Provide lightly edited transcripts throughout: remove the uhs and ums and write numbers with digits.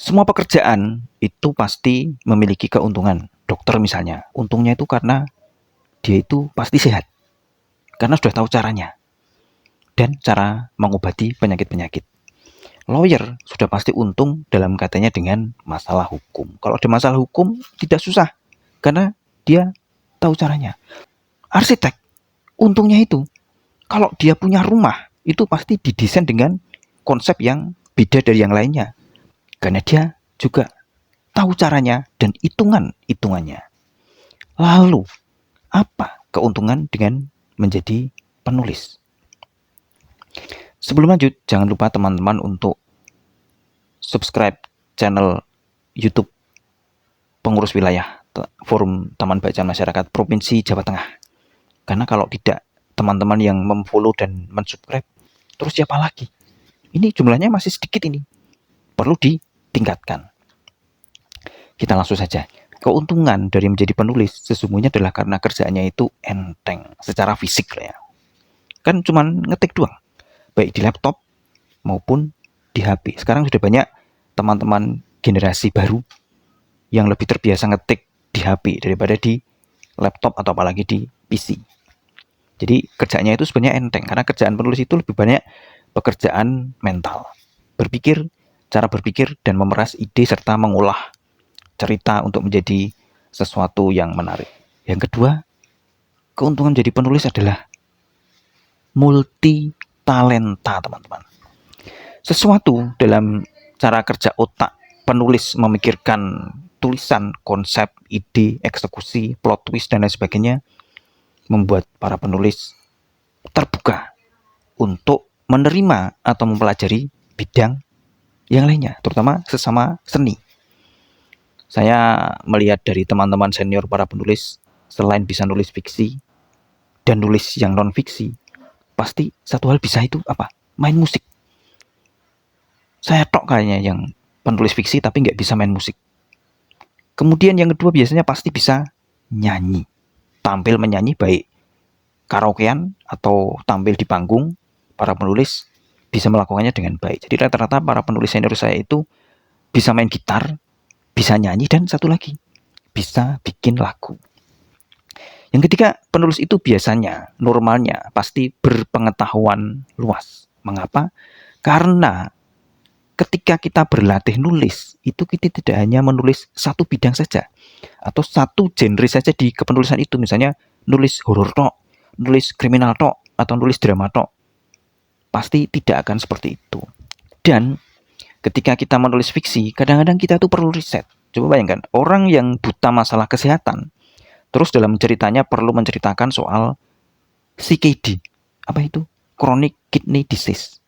Semua pekerjaan itu pasti memiliki keuntungan. Dokter misalnya, untungnya itu karena dia itu pasti sehat. Karena sudah tahu caranya dan cara mengobati penyakit-penyakit. Lawyer sudah pasti untung dalam katanya dengan masalah hukum. Kalau ada masalah hukum tidak susah karena dia tahu caranya. Arsitek untungnya itu kalau dia punya rumah itu pasti didesain dengan konsep yang beda dari yang lainnya karena dia juga tahu caranya dan hitungannya. Lalu apa keuntungan dengan menjadi penulis? Sebelum lanjut, jangan lupa teman-teman untuk subscribe channel YouTube Pengurus Wilayah Forum Taman Bacaan Masyarakat Provinsi Jawa Tengah. Karena kalau tidak teman-teman yang memfollow dan mensubscribe, terus siapa lagi? Ini jumlahnya masih sedikit ini. Perlu ditingkatkan. Kita langsung saja. Keuntungan dari menjadi penulis sesungguhnya adalah karena kerjaannya itu enteng secara fisik lah ya. Kan cuman ngetik doang. Baik di laptop maupun di HP. Sekarang sudah banyak teman-teman generasi baru yang lebih terbiasa ngetik di HP daripada di laptop atau apalagi di PC. Jadi kerjanya itu sebenarnya enteng karena kerjaan penulis itu lebih banyak pekerjaan mental. Cara berpikir dan memeras ide serta mengolah cerita untuk menjadi sesuatu yang menarik. Yang kedua, keuntungan menjadi penulis adalah multi talenta, teman-teman. Sesuatu dalam cara kerja otak penulis memikirkan tulisan, konsep, ide, eksekusi, plot twist, dan lain sebagainya membuat para penulis terbuka untuk menerima atau mempelajari bidang yang lainnya, terutama sesama seni. Saya melihat dari teman-teman senior para penulis, selain bisa nulis fiksi dan nulis yang non-fiksi, pasti satu hal bisa itu apa? Main musik. Saya tok kayaknya yang penulis fiksi tapi nggak bisa main musik. Kemudian yang kedua biasanya pasti bisa nyanyi. Tampil menyanyi baik karaokean atau tampil di panggung, para penulis bisa melakukannya dengan baik. Jadi rata-rata para penulis senior saya itu bisa main gitar, bisa nyanyi, dan satu lagi, bisa bikin lagu. Yang ketiga, penulis itu biasanya, normalnya, pasti berpengetahuan luas. Mengapa? Karena ketika kita berlatih nulis, itu kita tidak hanya menulis satu bidang saja, atau satu genre saja di kepenulisan itu. Misalnya, nulis horor tok, nulis kriminal tok, atau nulis drama tok. Pasti tidak akan seperti itu. Dan ketika kita menulis fiksi, kadang-kadang kita tuh perlu riset. Coba bayangkan, orang yang buta masalah kesehatan, terus dalam ceritanya perlu menceritakan soal CKD. Apa itu? Chronic Kidney Disease.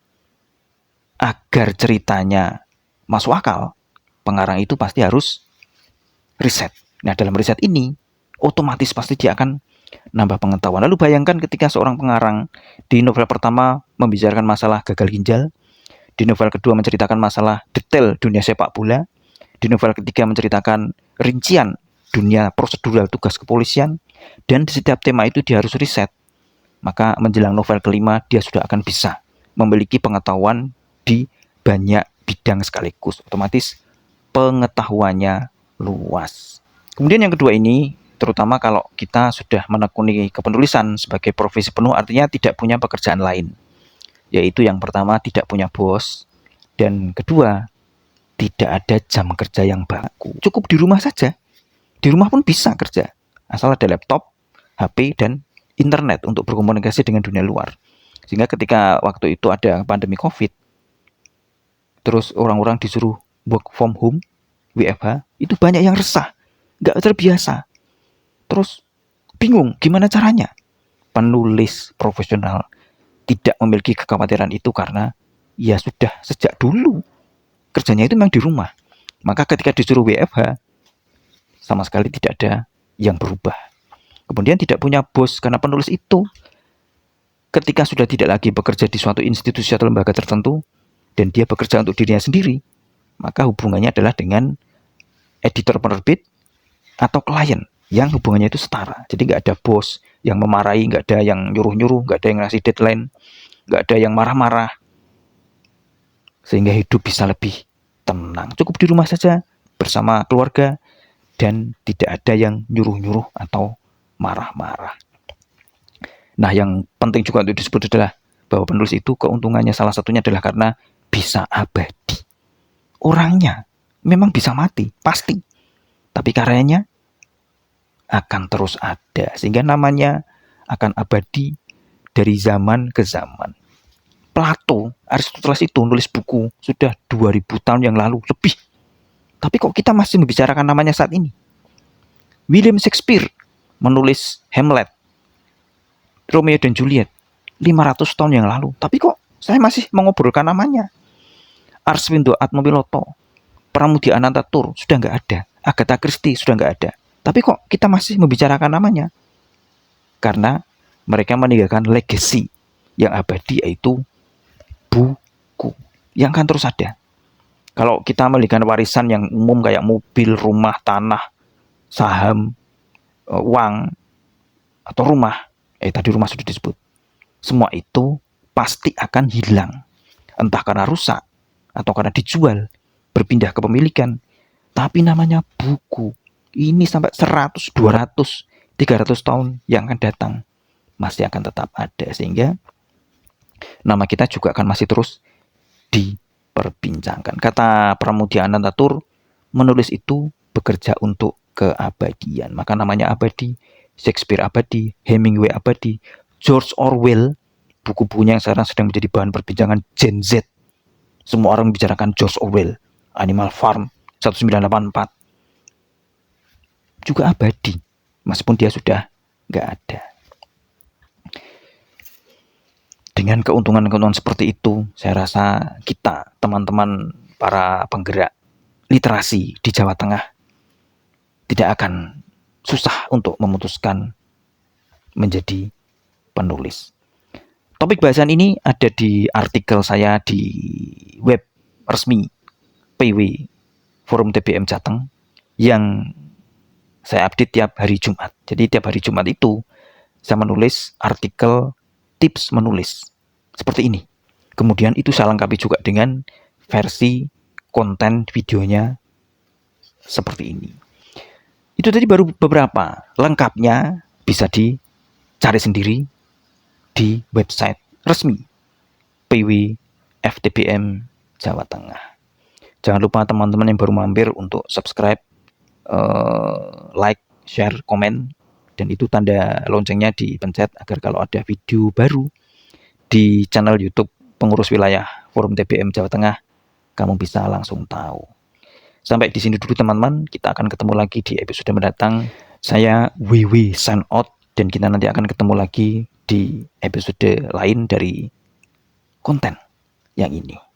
Agar ceritanya masuk akal, pengarang itu pasti harus riset. Nah, dalam riset ini, otomatis pasti dia akan nambah pengetahuan. Lalu bayangkan ketika seorang pengarang di novel pertama membicarakan masalah gagal ginjal, di novel kedua menceritakan masalah detail dunia sepak bola, di novel ketiga menceritakan rincian dunia prosedural tugas kepolisian, dan di setiap tema itu dia harus riset. Maka menjelang novel kelima dia sudah akan bisa memiliki pengetahuan di banyak bidang sekaligus. Otomatis pengetahuannya luas. Kemudian yang kedua ini, terutama kalau kita sudah menekuni kepenulisan sebagai profesi penuh, artinya tidak punya pekerjaan lain. Yaitu yang pertama, tidak punya bos, dan kedua, tidak ada jam kerja yang baku. Cukup di rumah saja. Di rumah pun bisa kerja. Asal ada laptop, HP, dan internet untuk berkomunikasi dengan dunia luar. Sehingga ketika waktu itu ada pandemi COVID, terus orang-orang disuruh work from home, WFH, itu banyak yang resah, nggak terbiasa. Terus bingung gimana caranya. Penulis profesional tidak memiliki kekhawatiran itu karena ya sudah sejak dulu kerjanya itu memang di rumah. Maka ketika disuruh WFH, sama sekali tidak ada yang berubah. Kemudian tidak punya bos karena penulis itu ketika sudah tidak lagi bekerja di suatu institusi atau lembaga tertentu dan dia bekerja untuk dirinya sendiri, maka hubungannya adalah dengan editor penerbit atau klien yang hubungannya itu setara. Jadi nggak ada bos yang memarahi, nggak ada yang nyuruh-nyuruh, nggak ada yang ngasih deadline, nggak ada yang marah-marah, sehingga hidup bisa lebih tenang, cukup di rumah saja bersama keluarga dan tidak ada yang nyuruh-nyuruh atau marah-marah. Nah, yang penting juga untuk disebut adalah bahwa penulis itu keuntungannya salah satunya adalah karena bisa abadi. Orangnya memang bisa mati, pasti. Tapi karyanya akan terus ada, sehingga namanya akan abadi dari zaman ke zaman. Plato, Aristoteles itu nulis buku sudah 2000 tahun yang lalu, lebih. Tapi kok kita masih membicarakan namanya saat ini? William Shakespeare menulis Hamlet, Romeo dan Juliet, 500 tahun yang lalu. Tapi kok saya masih mengobrolkan namanya? Arswendo Atmowiloto, Pramudia Anantatur sudah nggak ada. Agatha Christie sudah nggak ada. Tapi kok kita masih membicarakan namanya? Karena mereka meninggalkan legacy yang abadi, yaitu buku yang akan terus ada. Kalau kita melihat warisan yang umum kayak mobil, rumah, tanah, saham, uang, atau rumah, tadi rumah sudah disebut, semua itu pasti akan hilang. Entah karena rusak, atau karena dijual, berpindah kepemilikan. Tapi namanya buku, ini sampai 100, 200, 300 tahun yang akan datang masih akan tetap ada, sehingga nama kita juga akan masih terus diperbincangkan. Kata Pramudia Anantatur, menulis itu bekerja untuk keabadian, maka namanya abadi. Shakespeare abadi, Hemingway abadi, George Orwell, buku-bukunya yang sekarang sedang menjadi bahan perbincangan Gen Z. Semua orang membicarakan George Orwell, Animal Farm 1984, juga abadi, meskipun dia sudah nggak ada. Dengan keuntungan-keuntungan seperti itu, saya rasa kita, teman-teman para penggerak literasi di Jawa Tengah, tidak akan susah untuk memutuskan menjadi penulis. Topik bahasan ini ada di artikel saya di web resmi PW Forum TBM Jateng yang saya update tiap hari Jumat. Jadi tiap hari Jumat itu saya menulis artikel tips menulis seperti ini. Kemudian itu saya lengkapi juga dengan versi konten videonya seperti ini. Itu tadi baru beberapa. Lengkapnya bisa dicari sendiri di website resmi PW FTBM Jawa Tengah. Jangan lupa teman-teman yang baru mampir untuk subscribe, like, share, komen, dan itu tanda loncengnya dipencet agar kalau ada video baru di channel YouTube Pengurus Wilayah Forum TBM Jawa Tengah, kamu bisa langsung tahu. Sampai di sini dulu teman-teman, kita akan ketemu lagi di episode mendatang. Saya WW sign out, dan kita nanti akan ketemu lagi di episode lain dari konten yang ini.